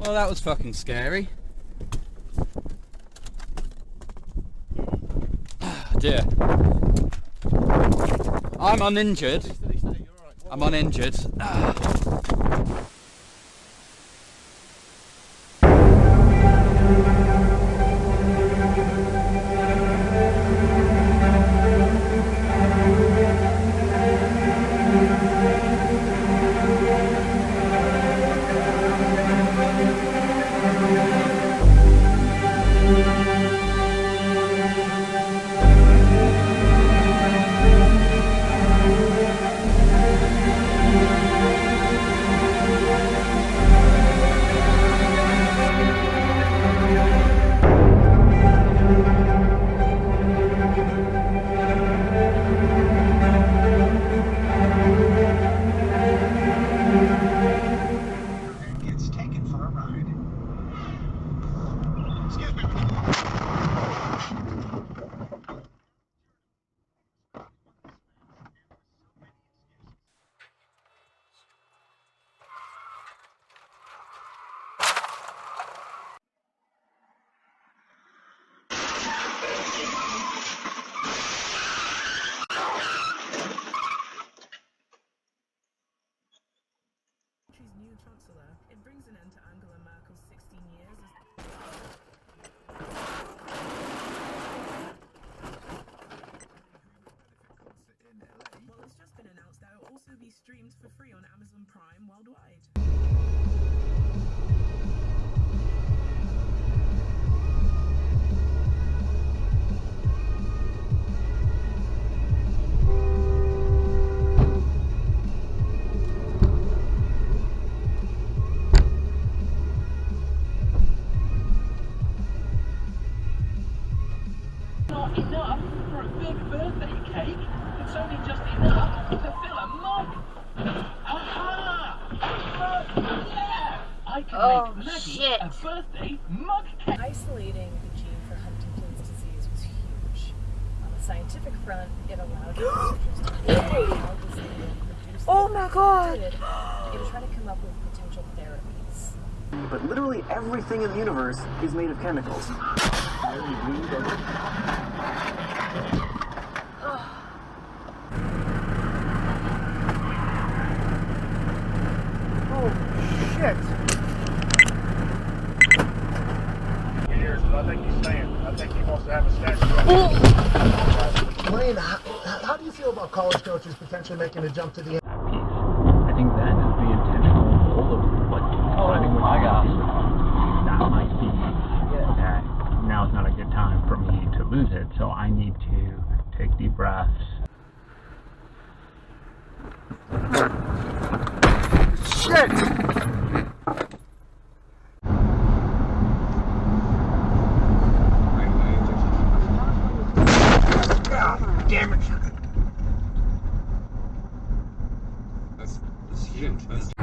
Well, that was fucking scary. Dear. I'm uninjured. I'm uninjured. New chancellor, it brings an end to Angela Merkel's 16 years well, it's just been announced that it will also be streamed for free on Amazon Prime worldwide. Not enough for a big birthday cake. It's only just enough to fill a mug. Aha! Yeah! I can make Maggie a birthday mug cake. Isolating the gene for Huntington's disease was huge. On the scientific front, it allowed researchers to figure out how this thing would produce oh my god! and try to come up with potential therapies. But literally everything in the universe is made of chemicals. Oh shit! I think he's staying. I think he wants to have a statue. Wayne, how do you feel about college coaches potentially making a jump to the end? I think that is the intentional goal of like finding what my gosh. That might be that now is not a good time for me to lose it, so I need to take deep breaths. Shit! God damn it! That's huge. That's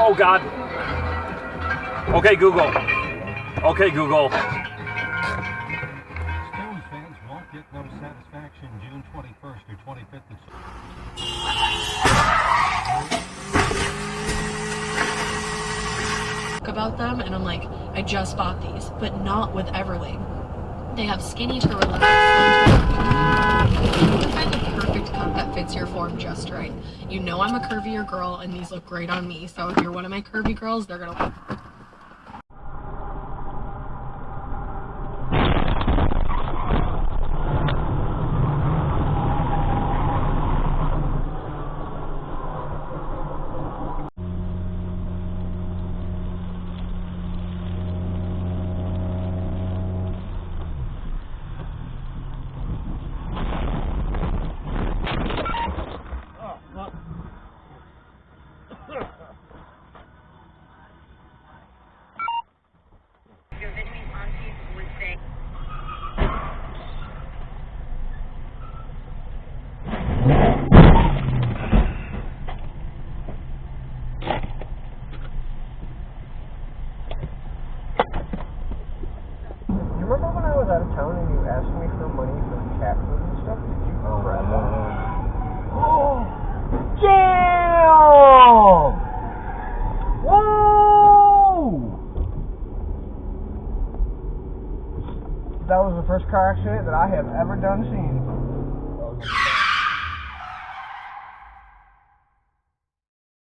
Oh God! Okay, Google. Okay, Google. Stones fans won't get no satisfaction June 21st or 25th. About them, and I'm like, I just bought these, but not with Everlane. They have skinny to relaxed. You can find the perfect cup that fits your form just right. You know I'm a curvier girl, and these look great on me, so if you're one of my curvy girls, they're gonna look. town and you asked me for money for cat food and stuff? Did you grab them? Oh! Damn! Whoa! That was the first car accident that I have ever done seen.